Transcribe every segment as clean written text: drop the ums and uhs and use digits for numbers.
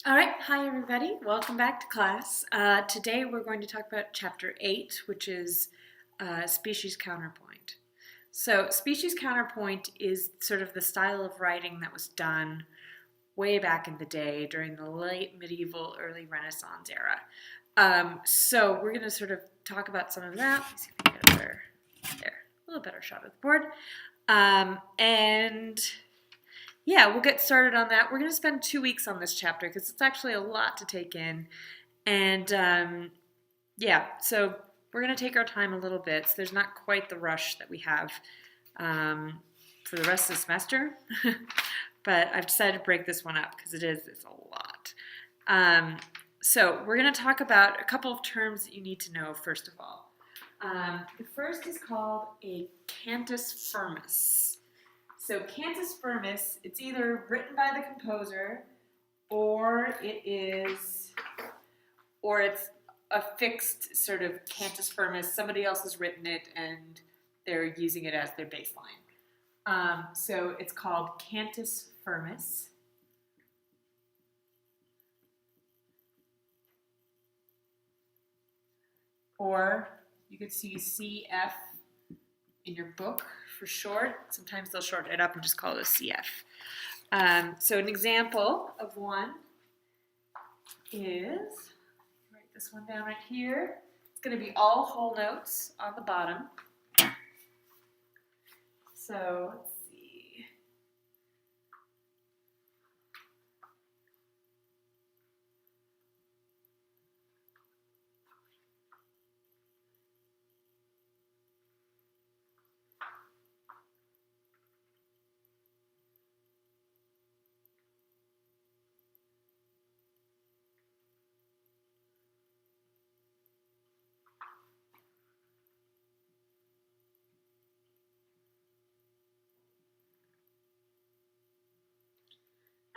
All right, hi everybody. Welcome back to class. Today we're going to talk about Chapter 8, which is species counterpoint. So species counterpoint is sort of the style of writing that was done way back in the day during the late medieval, early Renaissance era. So we're going to sort of talk about some of that. Let's see if we can get a little better shot of the board. And yeah, we'll get started on that. We're going to spend 2 weeks on this chapter because it's actually a lot to take in. And yeah, so we're going to take our time a little bit. So there's not quite the rush that we have for the rest of the semester. But I've decided to break this one up because it's a lot. So we're going to talk about a couple of terms that you need to know first of all. The first is called a cantus firmus. So cantus firmus, it's either written by the composer or it's a fixed sort of cantus firmus. Somebody else has written it and they're using it as their baseline. So it's called cantus firmus. Or you could see CF in your book for short. Sometimes they'll shorten it up and just call it a CF. So an example of one is, write this one down right here. It's going to be all whole notes on the bottom. So let's see.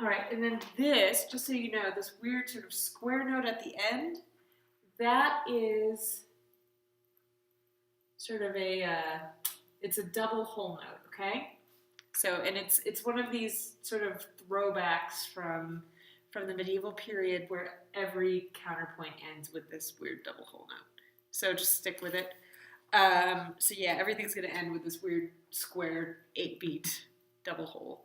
All right, and then this, just so you know, this weird sort of square note at the end, that is sort of it's a double whole note, okay? So, and it's one of these sort of throwbacks from the medieval period where every counterpoint ends with this weird double whole note. So just stick with it. So yeah, everything's going to end with this weird square 8-beat double whole.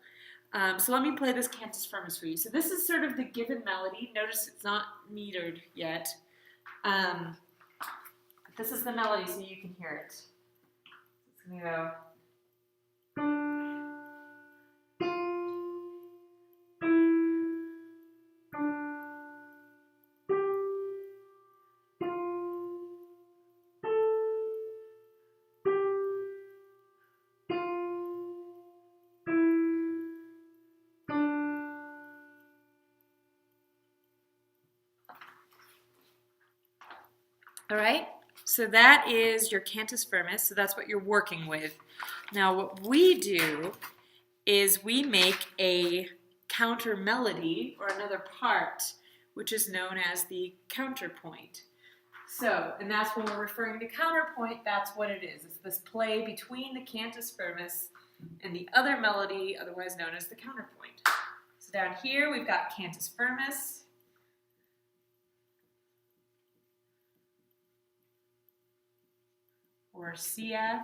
So let me play this cantus firmus for you. So this is sort of the given melody. Notice it's not metered yet. This is the melody so you can hear it. It's going to go. All right, so that is your cantus firmus, so that's what you're working with. Now what we do is we make a counter melody, or another part, which is known as the counterpoint. So, and that's when we're referring to counterpoint, that's what it is. It's this play between the cantus firmus and the other melody, otherwise known as the counterpoint. So down here we've got cantus firmus, or CF.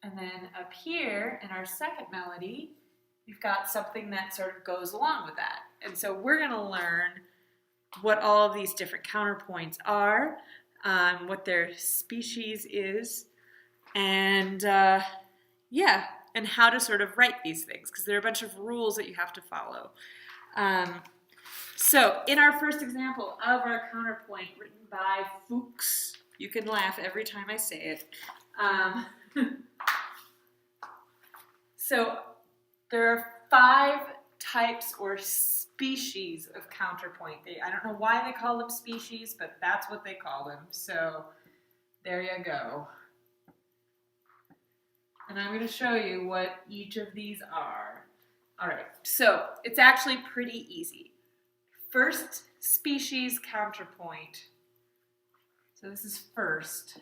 And then up here in our second melody, we've got something that sort of goes along with that. And so we're going to learn what all of these different counterpoints are, what their species is, and yeah, and how to sort of write these things, because there are a bunch of rules that you have to follow. So in our first example of our counterpoint written by Fuchs, you can laugh every time I say it. So there are 5 types or species of counterpoint. I don't know why they call them species, but that's what they call them. So there you go. And I'm going to show you what each of these are. All right, so it's actually pretty easy. First species counterpoint. So this is first.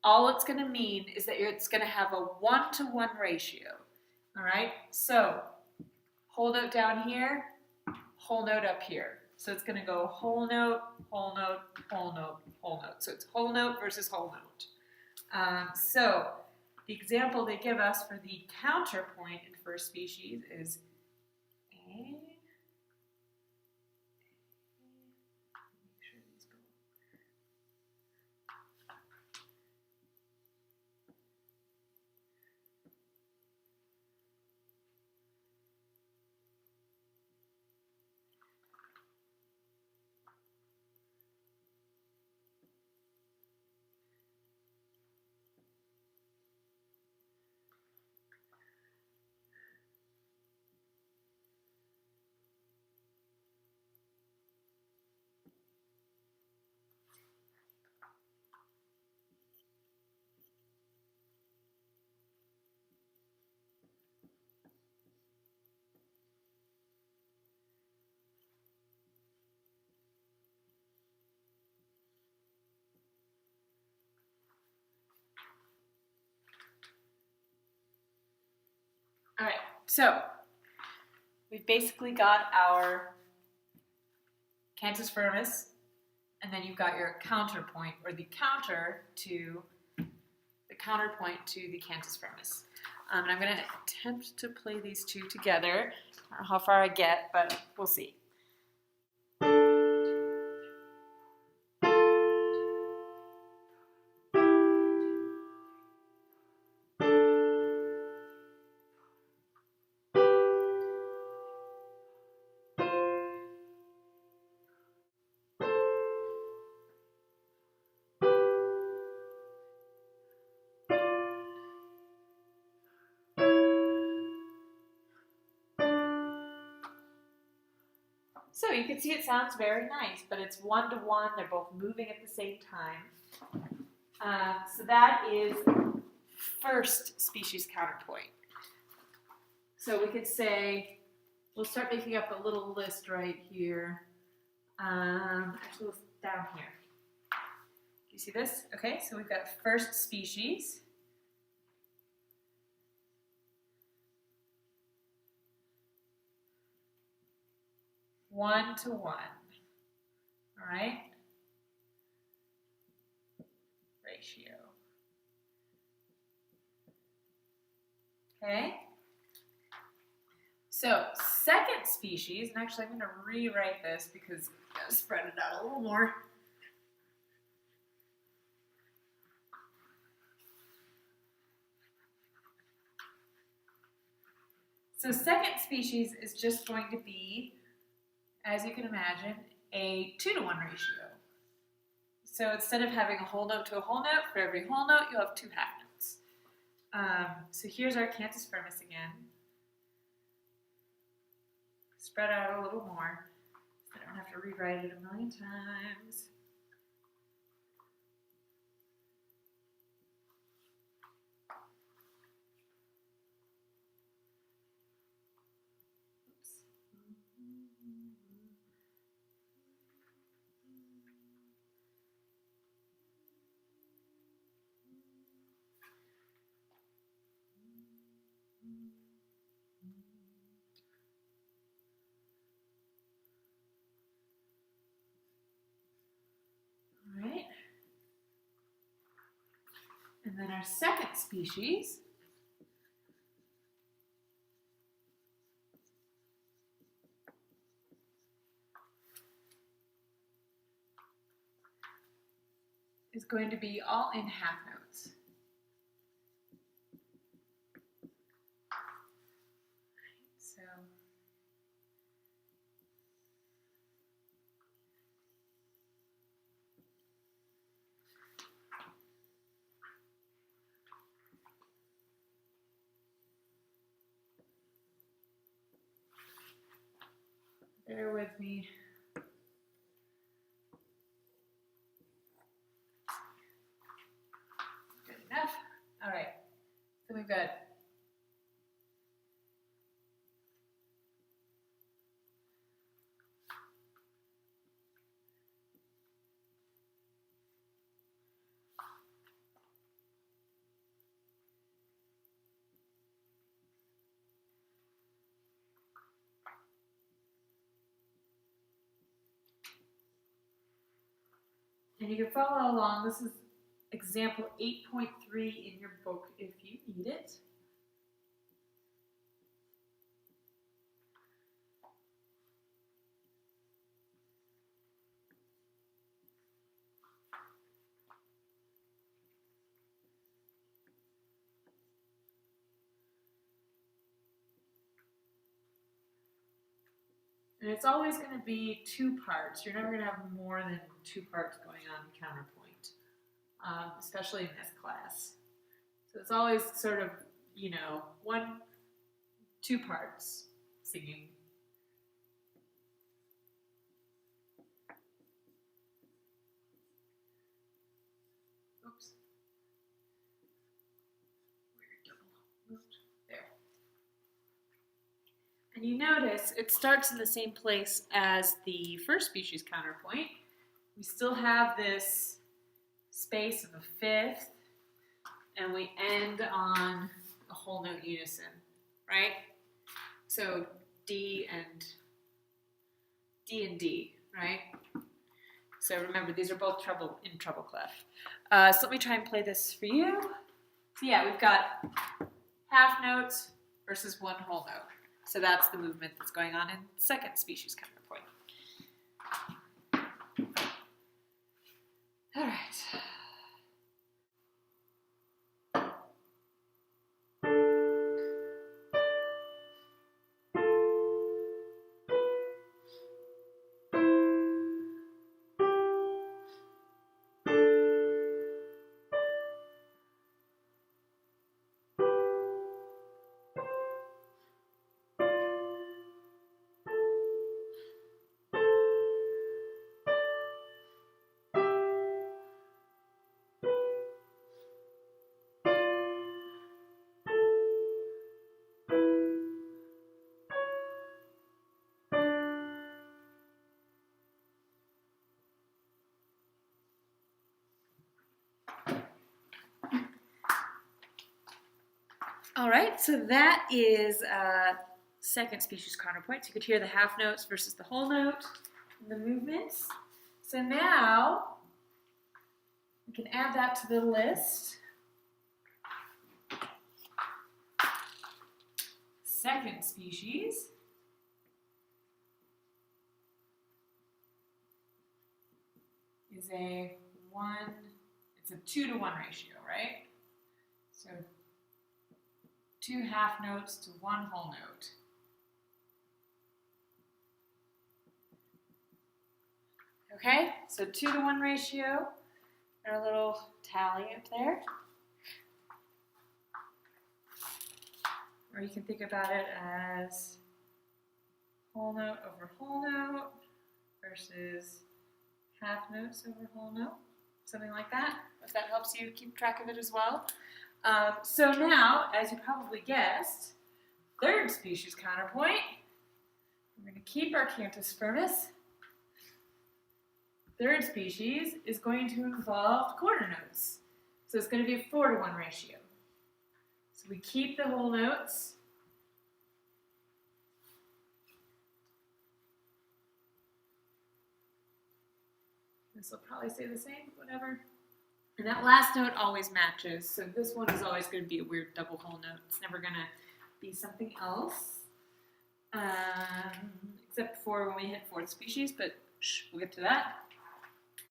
all it's going to mean is that it's going to have a 1-to-1 ratio. All right, so whole note down here, whole note up here. So it's going to go whole note, whole note, whole note, whole note. So it's whole note versus whole note. So the example they give us for the counterpoint in first species is A. All right, so we've basically got our cantus firmus, and then you've got your counterpoint, or the counterpoint to the cantus firmus. And I'm going to attempt to play these two together. I don't know how far I get, but we'll see. So you can see it sounds very nice, but it's 1-to-1. They're both moving at the same time. So that is first species counterpoint. So we could say, we'll start making up a little list right here. Actually, let's down here. Do you see this? Okay, so we've got first species. One to one. All right? Ratio. Okay? So, second species, and actually I'm going to rewrite this because I'm going to spread it out a little more. So second species is just going to be, as you can imagine, a 2-to-1 ratio. So instead of having a whole note to a whole note, for every whole note, you'll have 2 half notes. So here's our cantus firmus again. Spread out a little more, so I don't have to rewrite it a million times. All right. And then our second species is going to be all in half notes. So bear with me. Good enough. All right. So we've got And you can follow along. This is example 8.3 in your book if you need it. And it's always going to be two parts. You're never going to have more than two parts going on in counterpoint, especially in this class. So it's always sort of, you know, two parts singing. Oops. Weird double. Oops. There. And you notice it starts in the same place as the first species counterpoint. We still have this space in the fifth, and we end on a whole note unison, right? So D and D, right? So remember, these are both in treble clef. So let me try and play this for you. So yeah, we've got half notes versus one whole note. So that's the movement that's going on in second species counterpoint. All right. All right, so that is second species counterpoint. So you could hear the half notes versus the whole note in the movements. So now we can add that to the list. Second species is it's a 2-to-1 ratio, right? So 2 half notes to 1 whole note. Okay, so 2-to-1 ratio, our little tally up there. Or you can think about it as whole note over whole note versus half notes over whole note, something like that, if that helps you keep track of it as well. So now, as you probably guessed, third species counterpoint, we're going to keep our cantus firmus. Third species is going to involve quarter notes. So it's going to be a 4-to-1 ratio. So we keep the whole notes. This will probably stay the same, whatever. And that last note always matches, so this one is always going to be a weird double whole note. It's never going to be something else, except for when we hit fourth species, but we'll get to that.